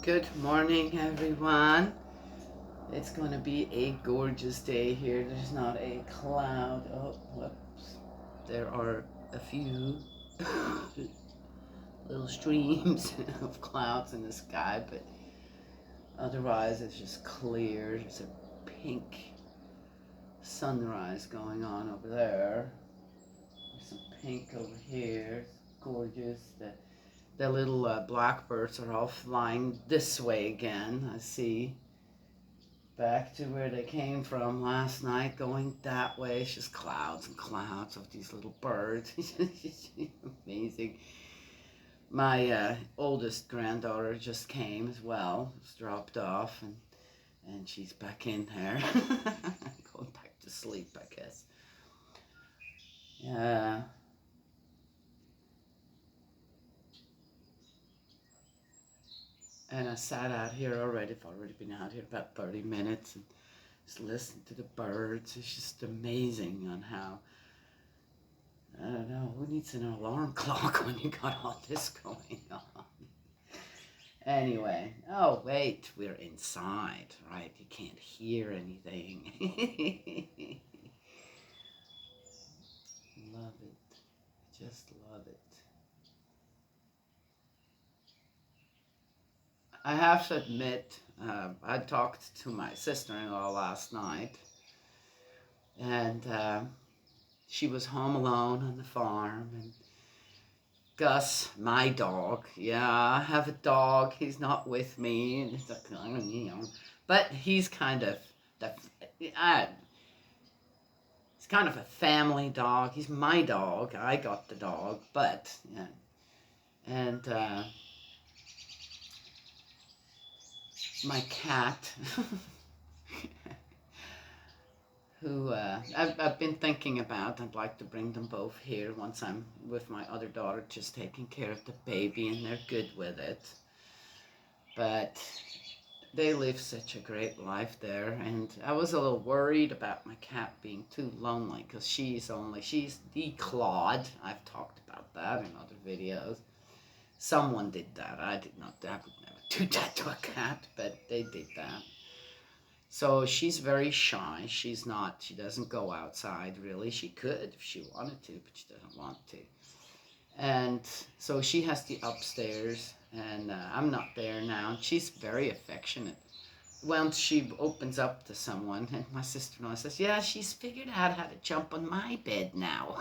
Good morning, everyone. It's going to be a gorgeous day here. There's not a cloud. Oh, whoops. There are a few little streams of clouds in the sky, but otherwise it's just clear. There's a pink sunrise going on over there. There's some pink over here. It's gorgeous. The little blackbirds are all flying this way again, I see. Back to where they came from last night, going that way. It's just clouds and clouds of these little birds. It's amazing. My oldest granddaughter just came as well. Was dropped off, and she's back in there. Going back to sleep, I guess. Yeah. And I sat out here already. I've already been out here about 30 minutes and just listened to the birds. It's just amazing on how, I don't know, who needs an alarm clock when you got all this going on? Anyway, oh wait, we're inside, right? You can't hear anything. Love it. Just love it. I have to admit, I talked to my sister-in-law last night, and she was home alone on the farm, and Gus, my dog, yeah, I have a dog, he's not with me, and it's like, but he's kind of, uh, he's kind of a family dog. He's my dog, I got the dog, but, yeah, and my cat, who I've been thinking about. I'd like to bring them both here once I'm with my other daughter, just taking care of the baby, and they're good with it. But they live such a great life there, and I was a little worried about my cat being too lonely, because she's declawed. I've talked about that in other videos. Someone did that. I did not. I would never do that to a cat, but they did that. So she's very shy. She doesn't go outside really. She could if she wanted to, but she doesn't want to. And so she has the upstairs, and I'm not there now. She's very affectionate. Once she opens up to someone, and my sister-in-law says, yeah, she's figured out how to jump on my bed now.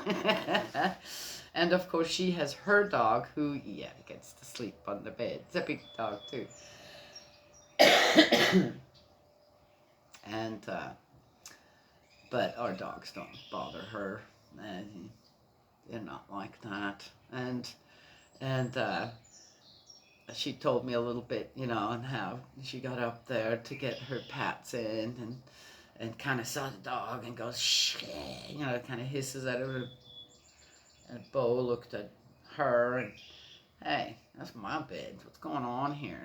And of course she has her dog who, yeah, gets to sleep on the bed. It's a big dog too. And but our dogs don't bother her, and they're not like that. And she told me a little bit, on how she got up there to get her pats in, and kind of saw the dog and goes shh, kind of hisses at her. And Bo looked at her and, hey, that's my bed. What's going on here?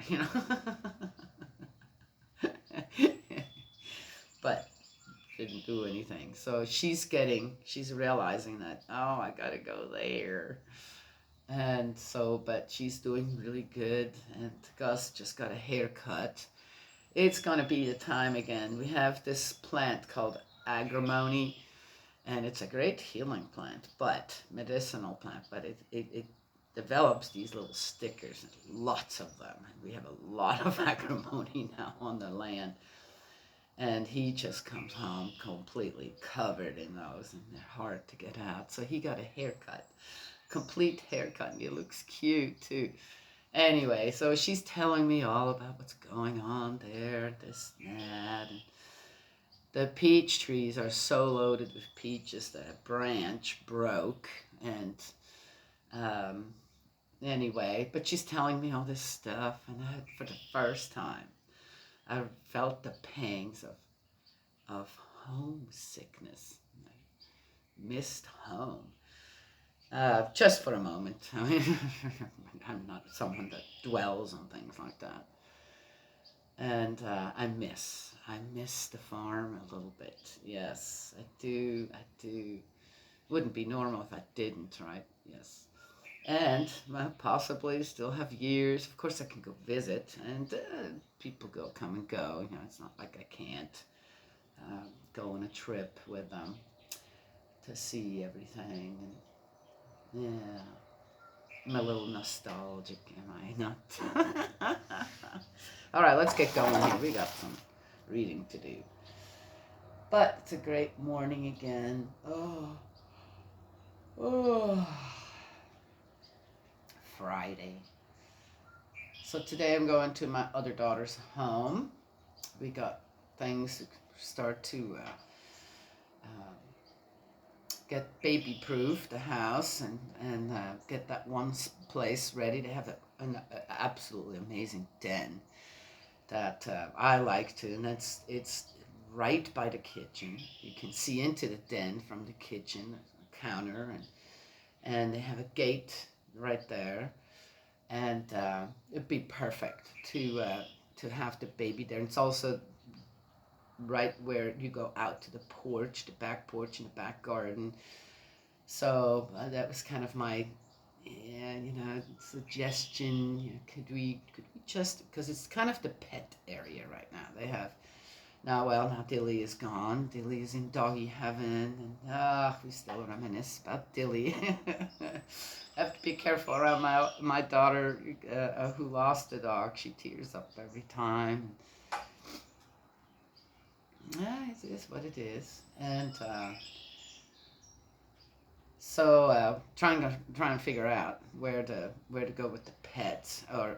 But didn't do anything. So she's realizing that, oh, I gotta go there. And so, but she's doing really good, and Gus just got a haircut. It's gonna be the time again. We have this plant called agrimony, and it's a great healing plant, but medicinal plant, but it develops these little stickers, lots of them. We have a lot of agrimony now on the land. And he just comes home completely covered in those, and they're hard to get out. So he got a haircut, complete haircut, and he looks cute too. Anyway, so she's telling me all about what's going on there, this and that. And the peach trees are so loaded with peaches that a branch broke. And anyway, but she's telling me all this stuff, and for the first time, I felt the pangs of homesickness. I missed home. Just for a moment. I mean, I'm not someone that dwells on things like that. And I miss the farm a little bit. Yes, I do. Wouldn't be normal if I didn't, right? Yes. And well, possibly still have years. Of course, I can go visit, and people come and go. You know, it's not like I can't go on a trip with them to see everything. And yeah, I'm a little nostalgic, am I not? All right, let's get going here. We got some reading to do. But it's a great morning again. Oh, Friday. So today I'm going to my other daughter's home. We got things to start to get baby proof the house and get that one place ready to have an absolutely amazing den that I like to, and it's right by the kitchen. You can see into the den from the kitchen, a counter, and they have a gate right there, and it'd be perfect to have the baby there. And it's also right where you go out to the porch, the back porch in the back garden. So that was kind of my, suggestion. Could we just, because it's kind of the pet area right now. They have now Dilly is gone. Dilly is in doggy heaven, and we still reminisce about Dilly. I have to be careful around my daughter who lost a dog. She tears up every time. It is what it is, and so trying to figure out where to go with the pets or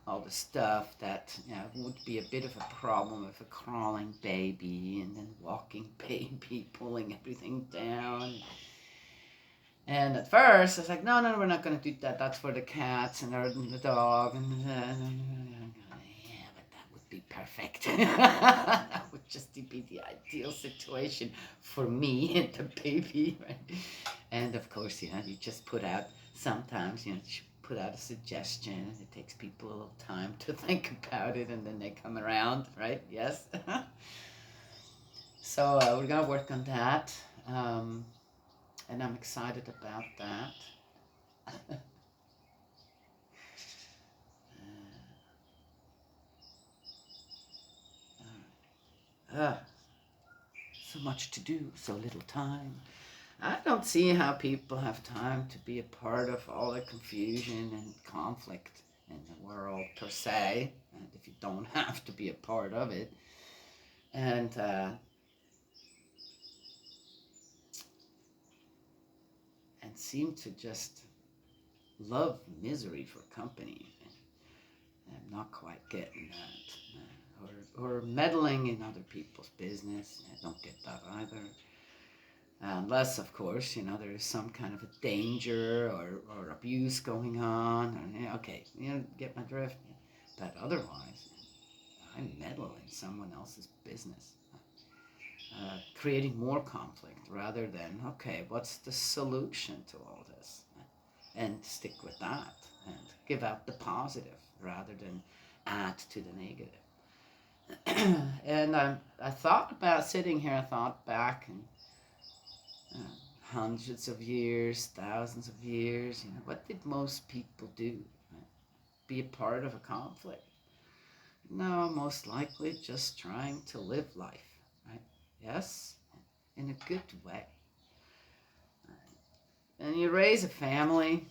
all the stuff that would be a bit of a problem with a crawling baby and then walking baby pulling everything down. And at first I was like, no, we're not going to do that. That's for the cats and the dog and be perfect. That would just be the ideal situation for me and the baby, right? And of course, you just put out sometimes, you put out a suggestion. It takes people a little time to think about it, and then they come around, right? Yes. So we're gonna work on that, and I'm excited about that. So much to do, so little time. I don't see how people have time to be a part of all the confusion and conflict in the world per se, and if you don't have to be a part of it. And seem to just love misery for company. I'm not quite getting that. Or meddling in other people's business. I don't get that either. Unless, of course, there is some kind of a danger or abuse going on. Or, okay, get my drift. But otherwise, I meddle in someone else's business. Creating more conflict rather than, okay, what's the solution to all this? And stick with that and give out the positive rather than add to the negative. And I thought about sitting here, I thought back and hundreds of years, thousands of years, what did most people do? Right? Be a part of a conflict? No, most likely just trying to live life, right? Yes, in a good way. And you raise a family.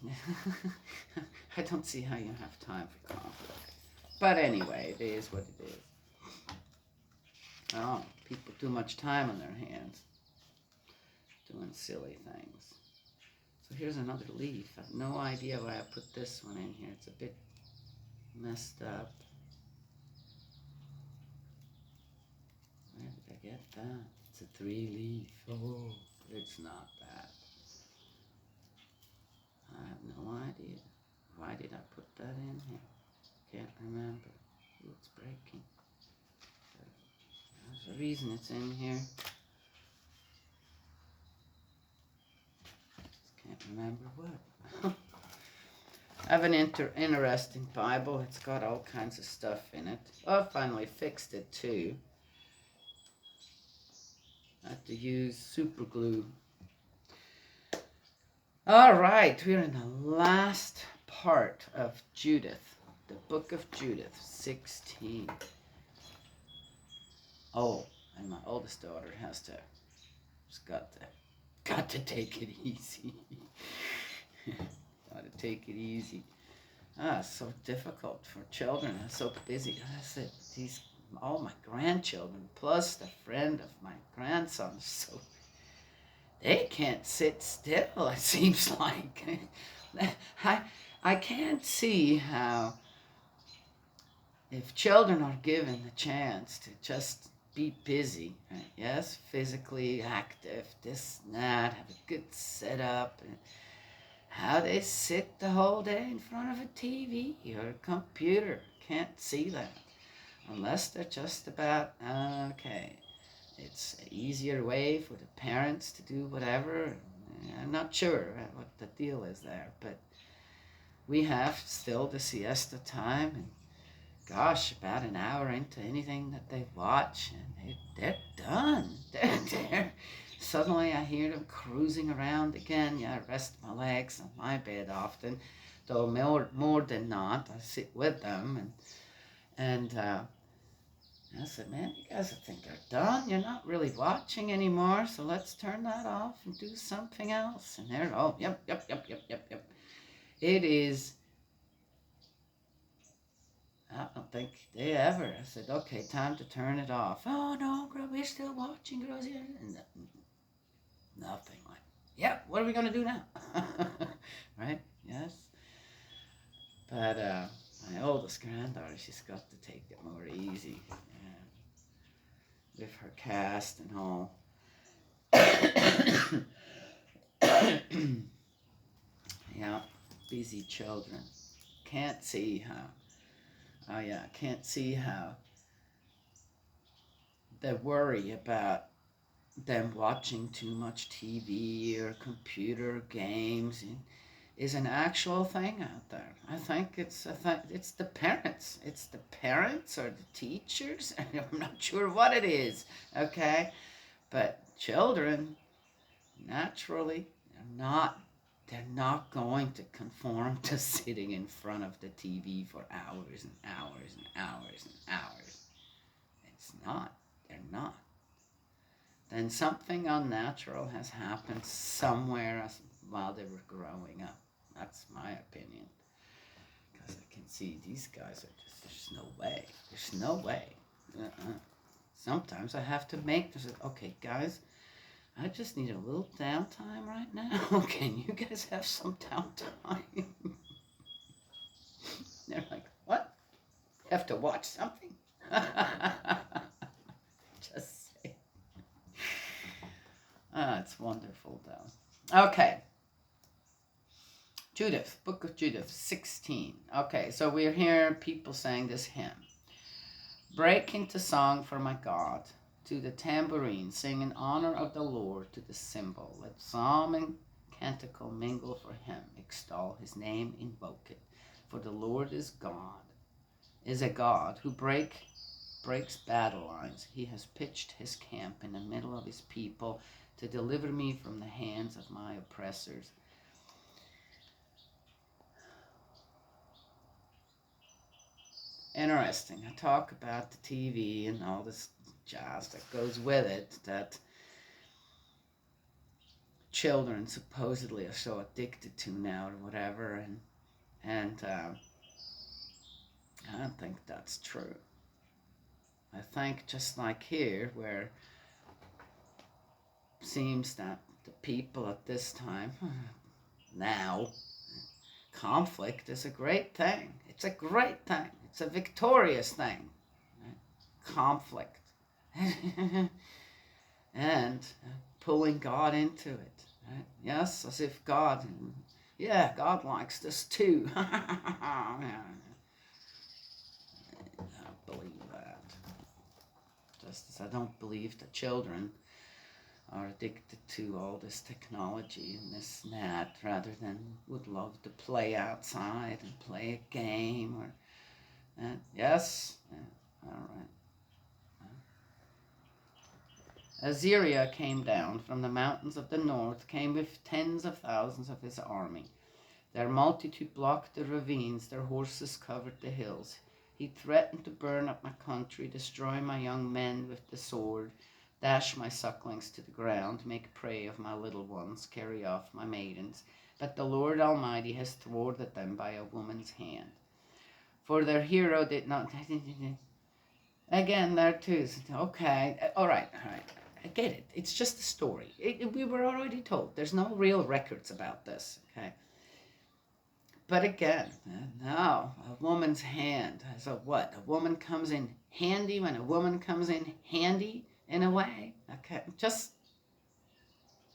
I don't see how you have time for conflict. But anyway, it is what it is. Oh, people too much time on their hands doing silly things. So here's another leaf. I have no idea why I put this one in here. It's a bit messed up. Where did I get that? It's a 3-leaf. Oh, it's not that. I have no idea. Why did I put that in here? Can't remember. Ooh, it's breaking. There's a reason it's in here. Just can't remember what. I have an interesting Bible. It's got all kinds of stuff in it. Oh, I finally fixed it too. I have to use super glue. All right, we're in the last part of Judith, the book of Judith, 16. Oh, and my oldest daughter has got to take it easy. Got to take it easy. So difficult for children. I'm so busy. I said all my grandchildren plus the friend of my grandson. So they can't sit still. It seems like I can't see how, if children are given the chance to just be busy, right? Yes, physically active, this and that, have a good setup, and how they sit the whole day in front of a TV or a computer. Can't see that. Unless they're just about, okay, it's an easier way for the parents to do whatever. I'm not sure what the deal is there, but we have still the siesta time, and gosh, about an hour into anything that they watch, and they're done. They're suddenly I hear them cruising around again. Yeah, I rest my legs on my bed often, though more than not, I sit with them, and I said, man, you guys, I think are done. You're not really watching anymore, so let's turn that off and do something else. And they're, oh, yep. It is, I don't think they ever. I said, okay, time to turn it off. Oh, no, we're still watching, Rosie. And nothing like, yep, what are we going to do now? Right? Yes. But my oldest granddaughter, she's got to take it more easy. With her cast and all. Yeah, busy children. Can't see how, can't see how the worry about them watching too much TV or computer games is an actual thing out there. I think it's the parents. It's the parents or the teachers. I'm not sure what it is, okay? But children, naturally, they're not going to conform to sitting in front of the TV for hours and hours and hours and hours. It's not. They're not. Then something unnatural has happened somewhere while they were growing up. That's my opinion. Because I can see these guys are just, there's no way. There's no way. Sometimes I have to make this, okay, guys, I just need a little downtime right now. Can you guys have some downtime? They're like, what? You have to watch something? Just say. It's wonderful, though. Okay. Judith, Book of Judith, 16. Okay, so we're hearing people saying this hymn. Break into song for my God. To the tambourine, sing in honor of the Lord, to the cymbal. Let psalm and canticle mingle for him. Extol his name, invoke it. For the Lord is a God who breaks battle lines. He has pitched his camp in the middle of his people to deliver me from the hands of my oppressors. Interesting. I talk about the TV and all this jazz that goes with it, that children supposedly are so addicted to now or whatever, and I don't think that's true. I think just like here, where it seems that the people at this time, now, conflict is a great thing. It's a great thing. It's a victorious thing. Right? Conflict. And pulling God into it. Right? Yes, as if God likes this too. I don't believe that. Just as I don't believe that children are addicted to all this technology and this and that, rather than would love to play outside and play a game or yes, all right. Assyria came down from the mountains of the north, came with tens of thousands of his army. Their multitude blocked the ravines, their horses covered the hills. He threatened to burn up my country, destroy my young men with the sword, dash my sucklings to the ground, make prey of my little ones, carry off my maidens. But the Lord Almighty has thwarted them by a woman's hand. For their hero did not... Again, there too. Okay, all right. I get it. It's just a story. We were already told. There's no real records about this, okay? But again, now, a woman's hand. So what? A woman comes in handy when a woman comes in handy in a way? Okay, just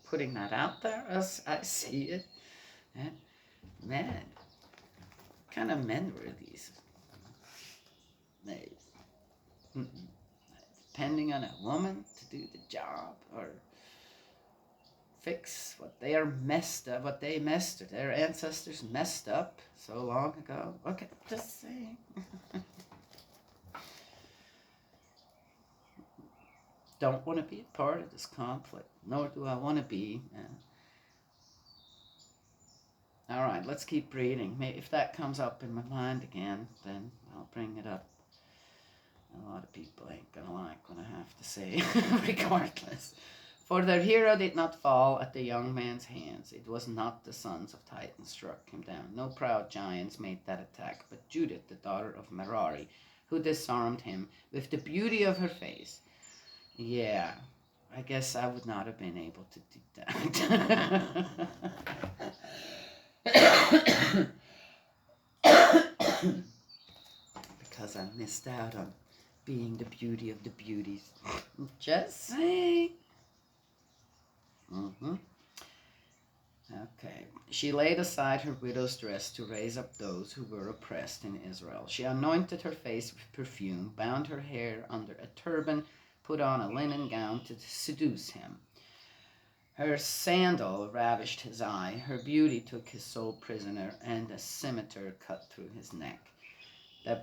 putting that out there as I see it. And man, what kind of men were these? Depending on a woman to do the job or fix what they are messed up, what they messed up, their ancestors messed up so long ago. Okay, just saying. Don't want to be a part of this conflict, nor do I want to be. All right, let's keep reading. If that comes up in my mind again, then I'll bring it up. A lot of people ain't gonna like what I have to say, regardless. For their hero did not fall at the young man's hands. It was not the sons of Titan struck him down. No proud giants made that attack, but Judith, the daughter of Merari, who disarmed him with the beauty of her face. Yeah, I guess I would not have been able to do that. Because I missed out on being the beauty of the beauties. Just saying. Okay. She laid aside her widow's dress to raise up those who were oppressed in Israel. She anointed her face with perfume, bound her hair under a turban, put on a linen gown to seduce him. Her sandal ravished his eye, her beauty took his soul prisoner, and a scimitar cut through his neck. The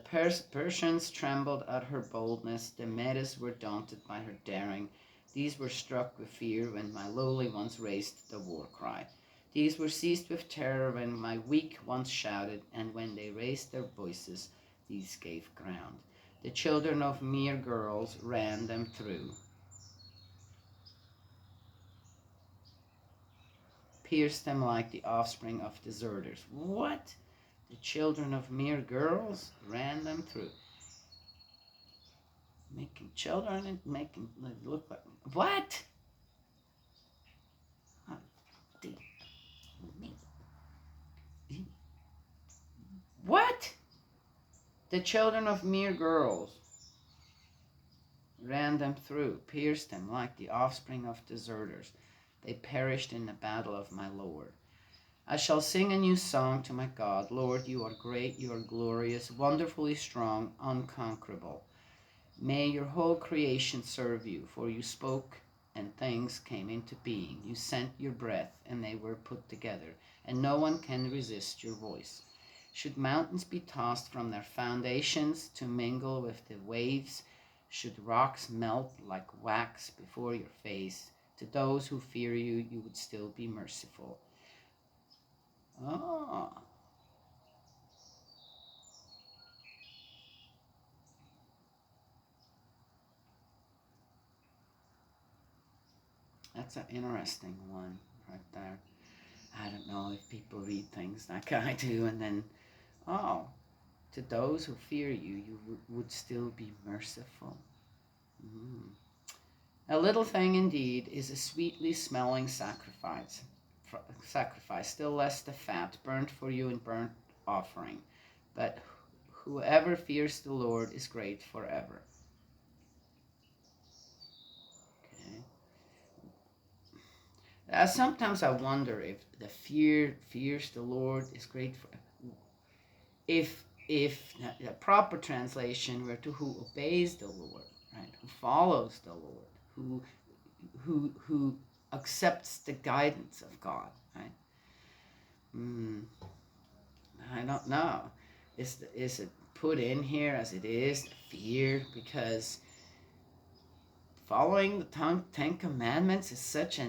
Persians trembled at her boldness, the Medes were daunted by her daring. These were struck with fear when my lowly ones raised the war cry. These were seized with terror when my weak ones shouted, and when they raised their voices, these gave ground. The children of mere girls ran them through, pierced them like the offspring of deserters. What? The children of mere girls ran them through. Making children and making look like... What? What? The children of mere girls ran them through, pierced them like the offspring of deserters. They perished in the battle of my Lord. I shall sing a new song to my God. Lord, you are great, you are glorious, wonderfully strong, unconquerable. May your whole creation serve you, for you spoke and things came into being. You sent your breath and they were put together, and no one can resist your voice. Should mountains be tossed from their foundations to mingle with the waves, should rocks melt like wax before your face, to those who fear you, you would still be merciful. Oh. That's an interesting one right there. I don't know if people read things like I do and then, oh, to those who fear you, you would still be merciful. A little thing indeed is a sweetly smelling sacrifice, still less the fat burnt for you in burnt offering. But whoever fears the Lord is great forever. Okay. Sometimes I wonder if the fears the Lord is great for. If the proper translation were to who obeys the Lord, right? Who follows the Lord, who accepts the guidance of God, right? I don't know. Is it put in here as it is fear because following the Ten Commandments is such a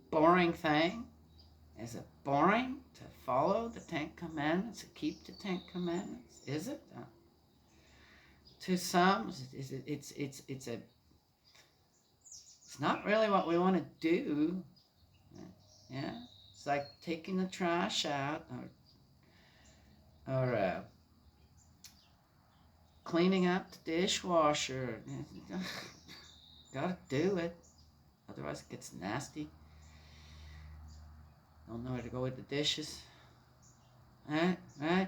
boring thing. Is it boring to follow the Ten Commandments, to keep the Ten Commandments? Is it? To some, it's not really what we want to do. Yeah, it's like taking the trash out, or cleaning up the dishwasher. Gotta do it, otherwise it gets nasty. Don't know where to go with the dishes. Right?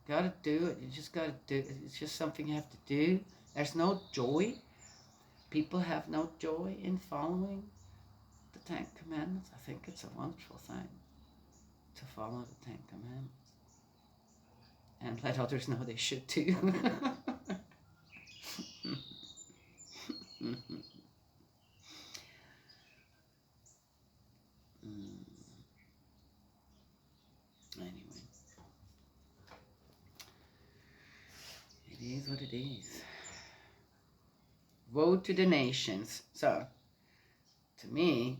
Gotta do it. You just gotta do it. It's just something you have to do. There's no joy. People have no joy in following the Ten Commandments. I think it's a wonderful thing to follow the Ten Commandments. And let others know they should too. Anyway, it is what it is. Woe to the nations. So, to me,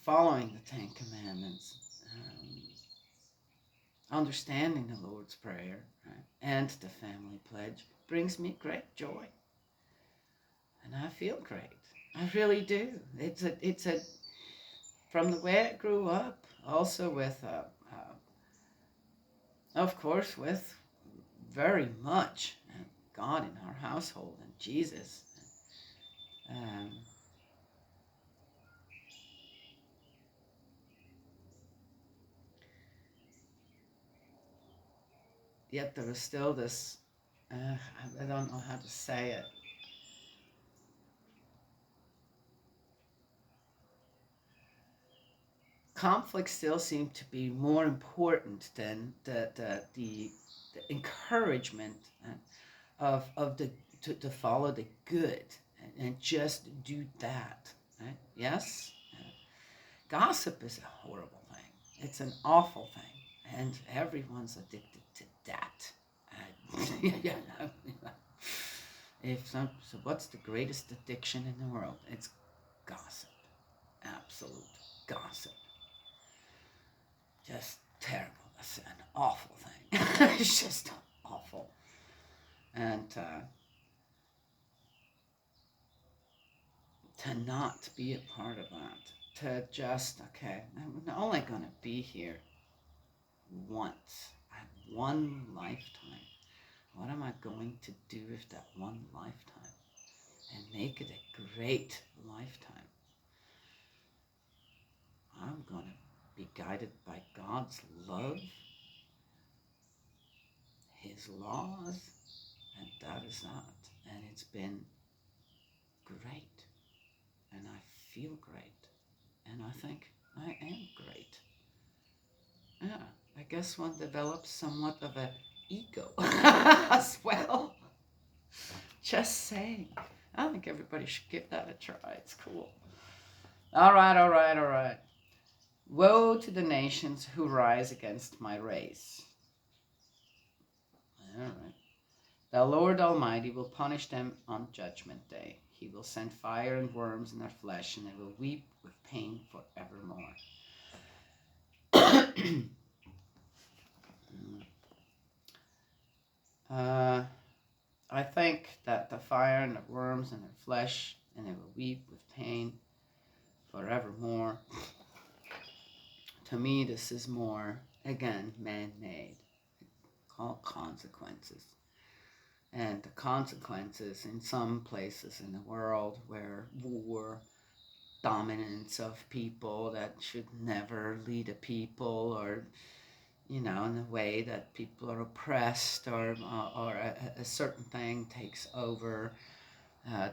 following the Ten Commandments, understanding the Lord's Prayer, right, and the family pledge brings me great joy. And I feel great. I really do. It's a from the way I grew up, also with, of course, with very much God in our household and Jesus. Yet there is still this, I don't know how to say it. Conflict still seems to be more important than the encouragement of the to follow the good and just do that. Right? Yes? Gossip is a horrible thing. It's an awful thing. And everyone's addicted to that. So what's the greatest addiction in the world? It's gossip. Absolute gossip. Just terrible. That's an awful thing. It's just awful. And to not be a part of that. To just, okay, I'm only going to be here once. I have one lifetime. What am I going to do with that one lifetime? And make it a great lifetime. I'm going to be guided by God's love, His laws, and that is that. And it's been great. And I feel great. And I think I am great. Yeah, I guess one develops somewhat of an ego as well. Just saying. I think everybody should give that a try. It's cool. All right. Woe to the nations who rise against my race. All right. The Lord Almighty will punish them on Judgment Day. He will send fire and worms in their flesh, and they will weep with pain forevermore. I think that the fire and the worms in their flesh, and they will weep with pain forevermore. To me, this is more, again, man-made, called consequences. And the consequences in some places in the world where war, dominance of people that should never lead a people, or, in a way that people are oppressed, or a certain thing takes over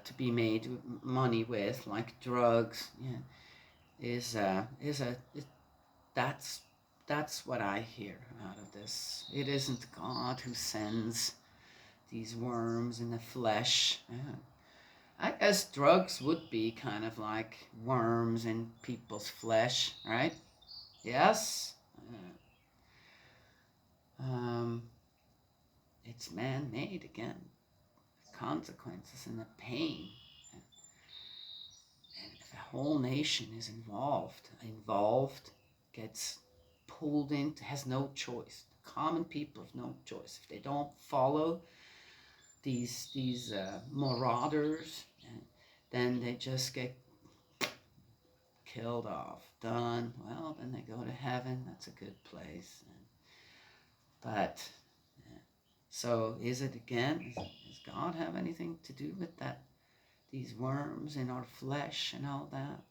to be made money with, like drugs, that's what I hear out of this. It isn't God who sends these worms in the flesh. I guess drugs would be kind of like worms in people's flesh, right? Yes? it's man-made again. The consequences and the pain. And if a whole nation is involved, gets pulled into, has no choice. The common people have no choice. If they don't follow these marauders, then they just get killed off. Done. Well, then they go to heaven. That's a good place. But so is it again? Does God have anything to do with that? These worms in our flesh and all that?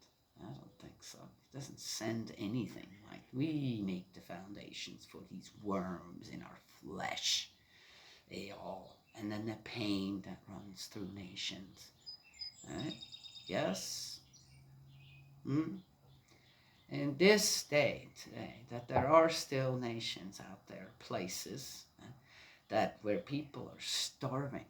I don't think so. He doesn't send anything. Like, we make the foundations for these worms in our flesh. And then the pain that runs through nations. Right? Yes? In this day today, that there are still nations out there, places that where people are starving.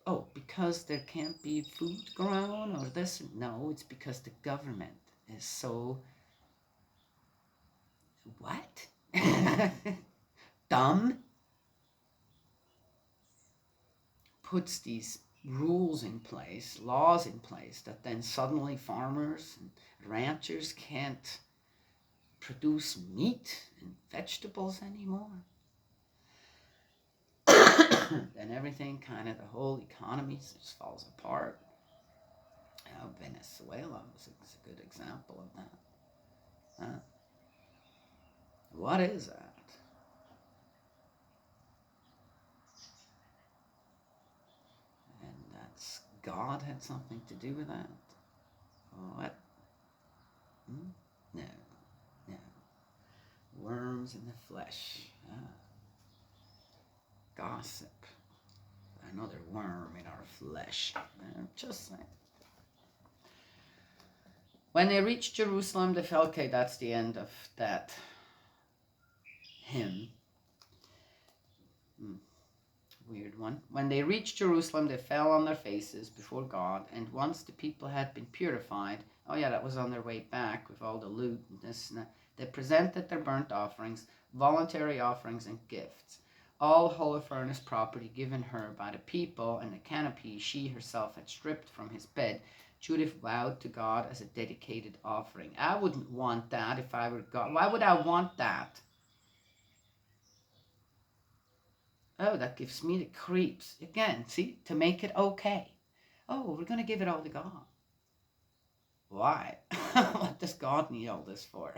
Oh, because there can't be food grown or this? No, it's because the government is so, what? Dumb. Puts these rules in place, laws in place, that then suddenly farmers and ranchers can't produce meat and vegetables anymore. Then everything the whole economy just falls apart. Venezuela was a good example of that. What is that? And that's God had something to do with that? What? No. Worms in the flesh. Gossip. Another worm in our flesh. Just saying. When they reached Jerusalem, they felt, okay, that's the end of that hymn. Weird one. When they reached Jerusalem, they fell on their faces before God, and once the people had been purified, oh yeah, that was on their way back with all the loot and this and that, they presented their burnt offerings, voluntary offerings, and gifts. All Holofernes' property given her by the people, and the canopy she herself had stripped from his bed, Judith vowed to God as a dedicated offering. I wouldn't want that if I were God. Why would I want that? Oh, that gives me the creeps. Again, see, to make it okay. Oh, we're going to give it all to God. Why? What does God need all this for?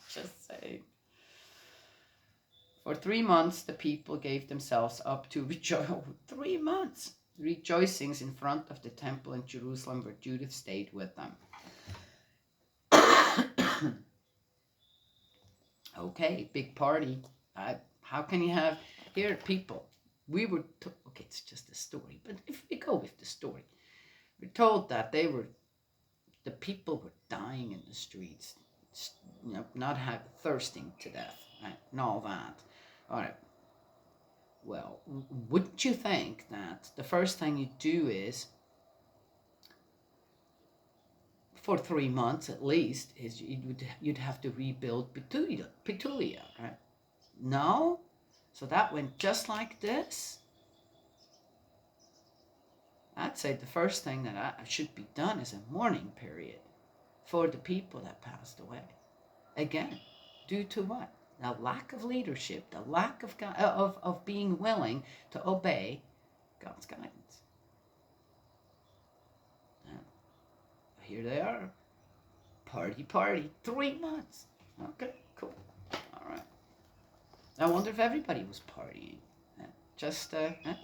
Just saying. For 3 months, the people gave themselves up to 3 months. Rejoicings in front of the temple in Jerusalem where Judith stayed with them. Okay, big party. How can you have... Here, people, we were... okay, it's just a story, but if we go with the story, we're told that the people were dying in the streets, not thirsting to death, right, and all that. All right. Well, wouldn't you think that the first thing you do is, for 3 months at least, is you'd have to rebuild Petulia, right? No? So that went just like this? I'd say the first thing that should be done is a mourning period for the people that passed away. Again, due to what? The lack of leadership, the lack of of being willing to obey God's guidance. Now, here they are. Party. 3 months. Okay, cool. All right. I wonder if everybody was partying.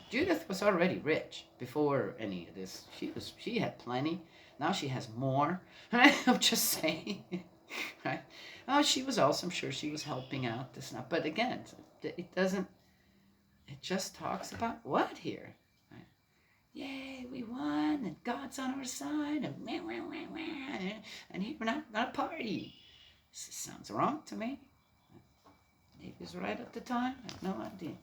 Judith was already rich before any of this. She had plenty. Now she has more. I'm just saying. Right? Oh, she was also, I'm sure she was helping out this now. But again, it doesn't, it just talks about what here? Right? Yay, we won, and God's on our side, and here we're not going to party. This sounds wrong to me. Maybe it was right at the time. I have no idea.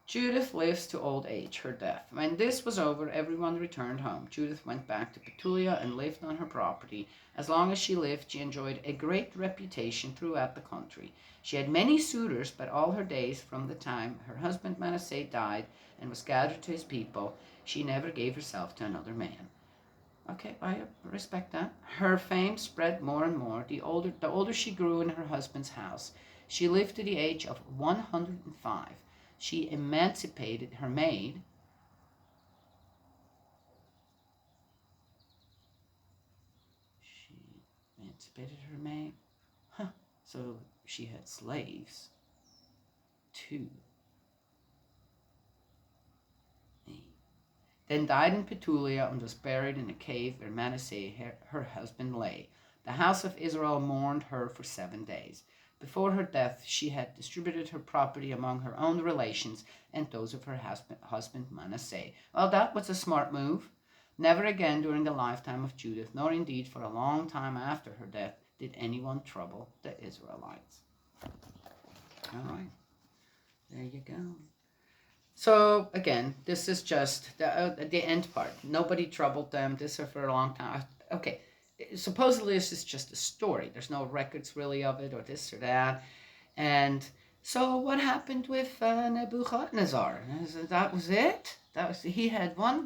Judith lives to old age, her death. When this was over, everyone returned home. Judith went back to Petulia and lived on her property. As long as she lived, she enjoyed a great reputation throughout the country. She had many suitors, but all her days, from the time her husband Manasseh died and was gathered to his people, she never gave herself to another man. Okay, I respect that. Her fame spread more and more. The older she grew in her husband's house, she lived to the age of 105. She emancipated her maid. She emancipated her maid. Huh. So she had slaves too. Then died in Petulia and was buried in a cave where Manasseh, her husband, lay. The house of Israel mourned her for 7 days. Before her death, she had distributed her property among her own relations and those of her husband Manasseh. Well, that was a smart move. Never again during the lifetime of Judith, nor indeed for a long time after her death, did anyone trouble the Israelites. All right, there you go. So again, this is just the end part. Nobody troubled them. This is for a long time. Okay, supposedly this is just a story. There's no records really of it or this or that. And so what happened with Nebuchadnezzar? That was it. He had one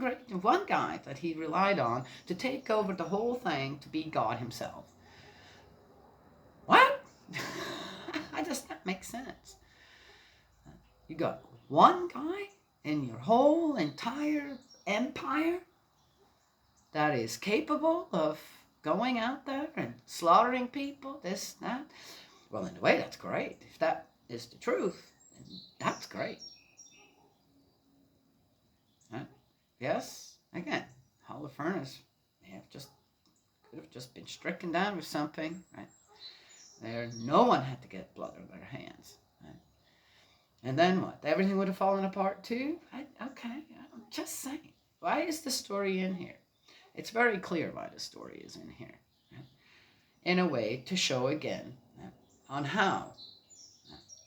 guy that he relied on to take over the whole thing, to be God himself. What? How does that make sense? You got one guy in your whole entire empire that is capable of going out there and slaughtering people, this, that. Well, in a way, that's great. If that is the truth, then that's great. Right? Yes, again, Holofernes could have just been stricken down with something, right? No one had to get blood on their hands. Right? And then what? Everything would have fallen apart too? Okay, I'm just saying. Why is the story in here? It's very clear why the story is in here. Right? In a way to show again on how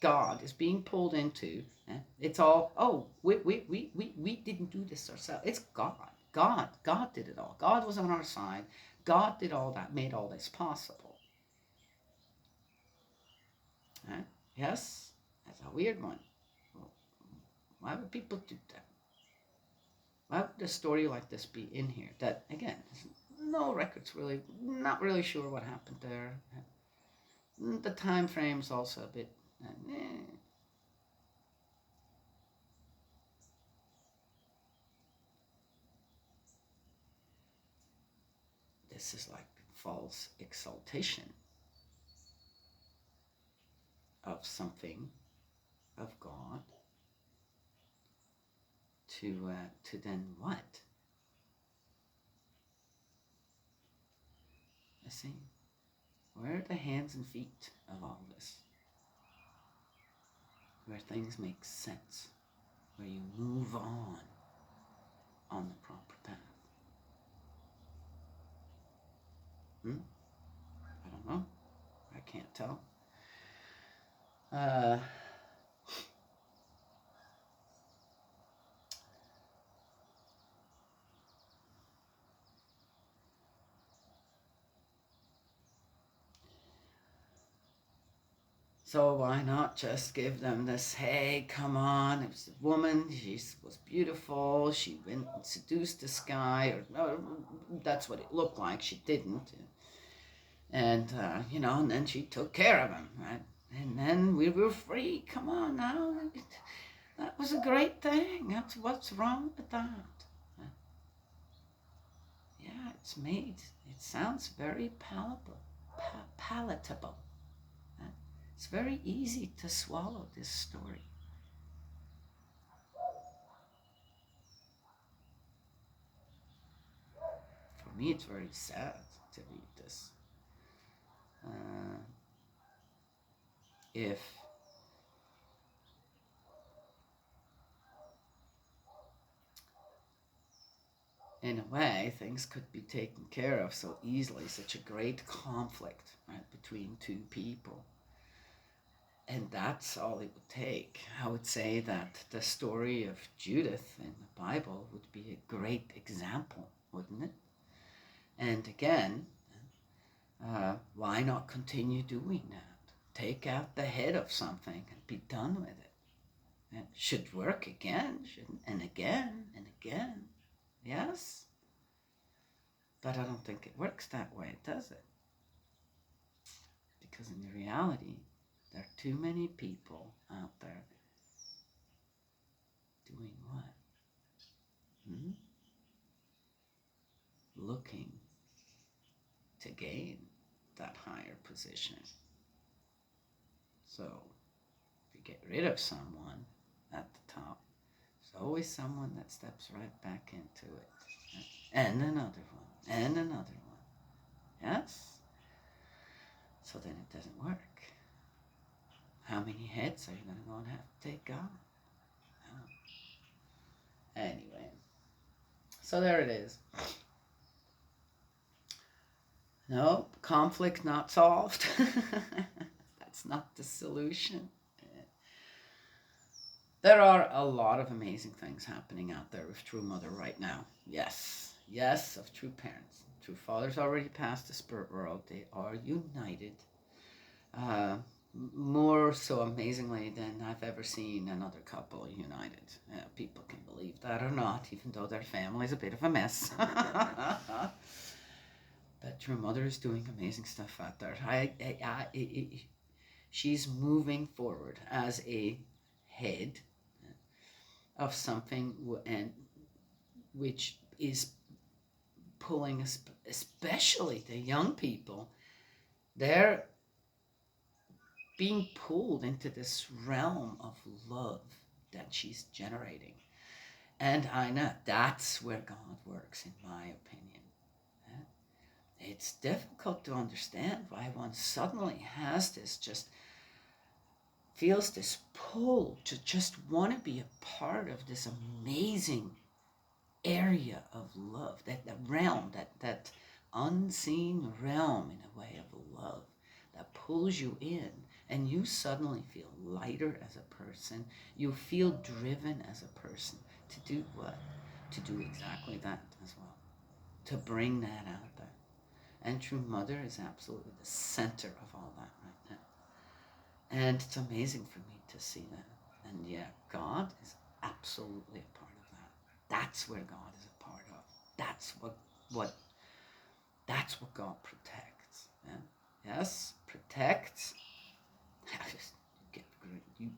God is being pulled into. It's all, oh, we didn't do this ourselves. It's God. God did it all. God was on our side. God did all that, made all this possible. Right? Yes, that's a weird one. Why would people do that? Why would a story like this be in here? That, again, no records really, not really sure what happened there. The time frame's also a bit, This is like false exaltation of something, of God, to then what? I see. Where are the hands and feet of all this? Where things make sense, where you move on the proper path. I don't know. I can't tell. So why not just give them this, hey, come on, it was a woman, she was beautiful, she went and seduced this guy, or that's what it looked like, she didn't. And, and then she took care of him, right? And then we were free, come on now. That was a great thing. What's wrong with that? Yeah, it sounds very palatable. It's very easy to swallow this story. For me, it's very sad to read this. If in a way things could be taken care of so easily, such a great conflict, right, between two people, And that's all it would take. I would say that the story of Judith in the Bible would be a great example, wouldn't it? And again, why not continue doing that? Take out the head of something and be done with it. It should work again, shouldn't? And again, and again. Yes? But I don't think it works that way, does it? Because in reality, there are too many people out there doing what? Looking to gain that higher position. So, if you get rid of someone at the top, there's always someone that steps right back into it. And another one, and another one. Yes? So then it doesn't work. How many heads are you going to go and have to take on? Oh. Anyway, so there it is. No, conflict not solved. That's not the solution. There are a lot of amazing things happening out there with True Mother right now. Yes, yes, of True Parents. True Fathers already passed the spirit world. They are united. More so amazingly than I've ever seen another couple united. People can believe that or not, even though their family is a bit of a mess. But True Mother is doing amazing stuff out there. She's moving forward as a head of something, and which is pulling, especially the young people. They're being pulled into this realm of love that she's generating. And I know that's where God works, in my opinion. It's difficult to understand why one suddenly has this, just feels this pull to just want to be a part of this amazing area of love, that realm, that unseen realm, in a way, of love that pulls you in, and you suddenly feel lighter as a person. You feel driven as a person to do what? To do exactly that as well, to bring that out there. And True Mother is absolutely the center of all that right now. And it's amazing for me to see that. And yeah, God is absolutely a part of that. That's where God is a part of. That's what God protects. Yeah? Yes, protects. When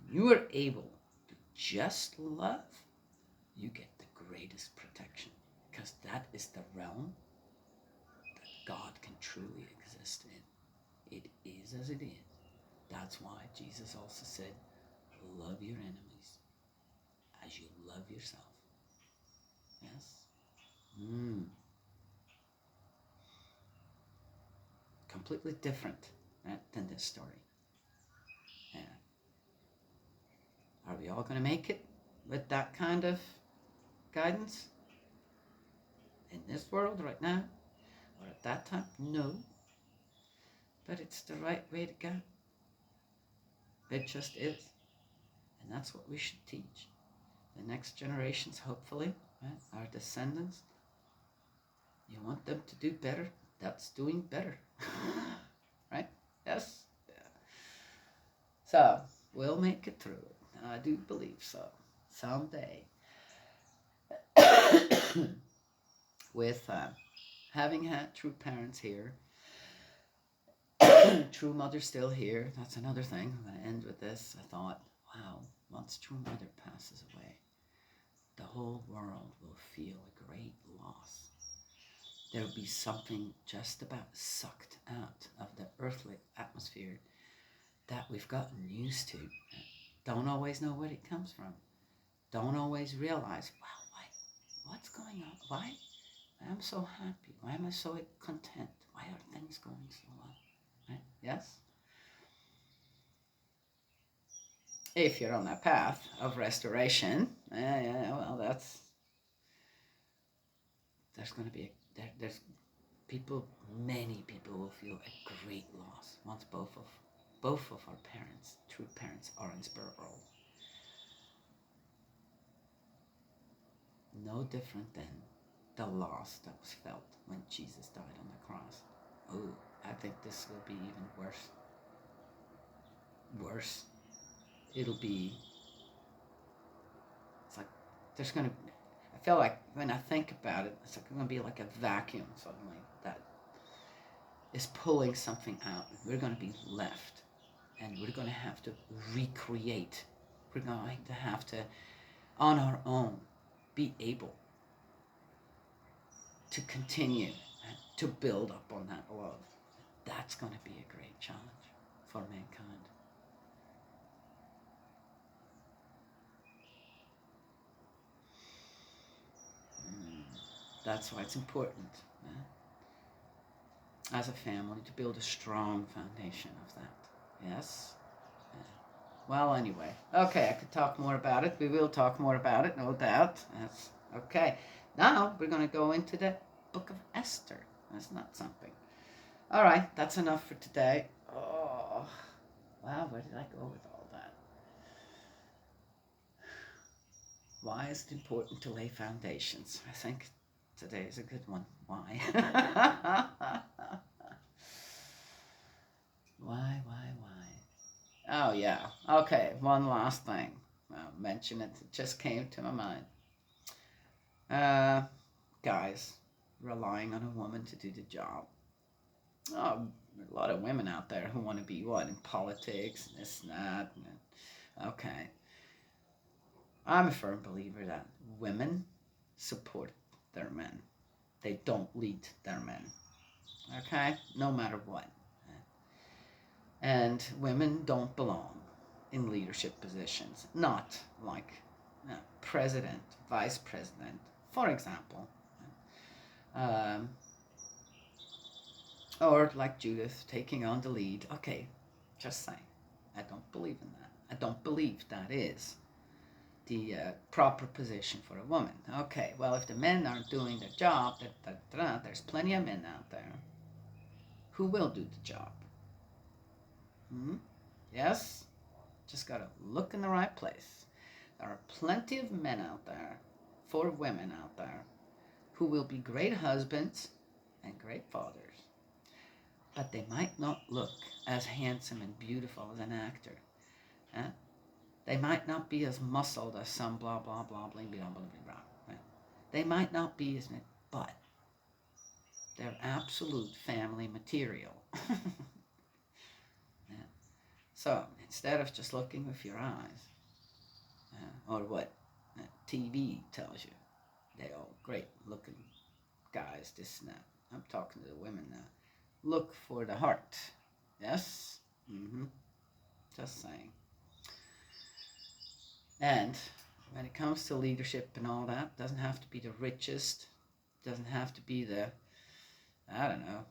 you are able to just love, you get the greatest protection, because that is the realm that God can truly exist in. It is as it is. That's why Jesus also said, love your enemies as you love yourself. Yes? Completely different, right, than this story. Yeah. Are we all going to make it with that kind of guidance in this world right now, or at that time? No. But it's the right way to go. It just is. And that's what we should teach the next generations, hopefully, right? Our descendants. You want them to do better? That's doing better. Right? Yes? Yeah. So, we'll make it through it. I do believe so. Someday. With having had True Parents here, True Mother still here. That's another thing. I'm going to end with this. I thought, wow, once True Mother passes away, the whole world will feel a great loss. There'll be something just about sucked out of the earthly atmosphere that we've gotten used to. Don't always know where it comes from. Don't always realize, wow, what's going on? Why am I so happy? Why am I so content? Why are things going so well? Right? Yes? If you're on that path of restoration, well, there's going to be there's people, many people will feel a great loss once both of our parents no different than the loss that was felt when Jesus died on the cross. Oh, I think this will be even worse. Worse. It'll be, it's like, there's going to, I feel like when I think about it, it's like going to be like a vacuum suddenly that is pulling something out. We're going to be left, and we're going to have to recreate. We're going to have to, on our own, be able to continue to build up on that love. That's going to be a great challenge for mankind. That's why it's important as a family to build a strong foundation of that. Yes? Well, anyway. Okay, I could talk more about it. We will talk more about it, no doubt. That's okay. Now we're going to go into the book of Esther. That's not something. All right, that's enough for today. Oh, wow, where did I go with all that? Why is it important to lay foundations? I think today is a good one. Why? Why? Oh, yeah. Okay, one last thing. I'll mention it. It just came to my mind. Guys relying on a woman to do the job. Oh, a lot of women out there who want to be what? In politics, and this and that. Okay. I'm a firm believer that women support their men. They don't lead their men. Okay? No matter what. And women don't belong in leadership positions. Not like president, vice president, for example. Or like Judith taking on the lead. Okay, just saying. I don't believe in that. I don't believe that is the proper position for a woman. Okay, well, if the men aren't doing their job, there's plenty of men out there who will do the job. Yes? Just gotta look in the right place. There are plenty of men out there, for women out there, who will be great husbands and great fathers. But they might not look as handsome and beautiful as an actor. They might not be as muscled as some blah, blah, blah, blah, blah, blah, blah. Right? They might not be as, but they're absolute family material. So instead of just looking with your eyes, or what TV tells you, they're all great looking guys, this and that. I'm talking to the women now. Look for the heart. Yes? Just saying. And when it comes to leadership and all that, doesn't have to be the richest, doesn't have to be the, I don't know,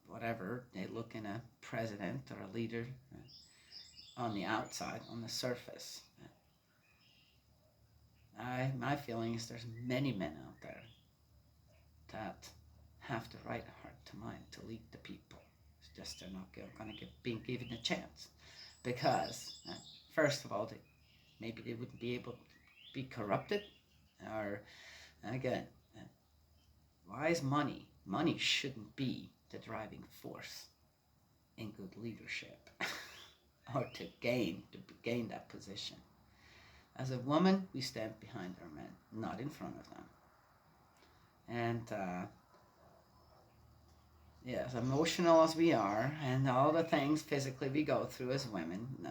whatever they look in a president or a leader on the outside, on the surface. My feeling is there's many men out there that have the right heart to mind to lead the people. It's just they're not going to be given a chance. Because, first of all, maybe they wouldn't be able to be corrupted. Or, again, why is money? Money shouldn't be the driving force in good leadership or to gain that position. As a woman, we stand behind our men, not in front of them. And as emotional as we are, and all the things physically we go through as women, no,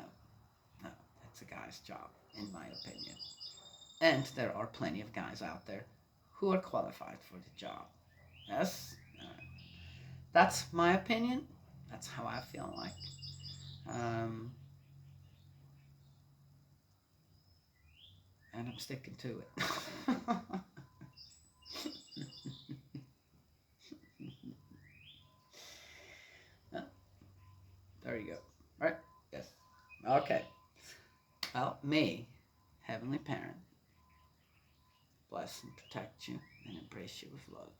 that's a guy's job, in my opinion. And there are plenty of guys out there who are qualified for the job. Yes, that's my opinion. That's how I feel like. And I'm sticking to it. There you go. Right? Yes. Okay. Well, may Heavenly Parent bless and protect you and embrace you with love.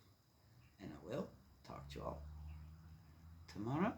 And I will talk to you all tomorrow.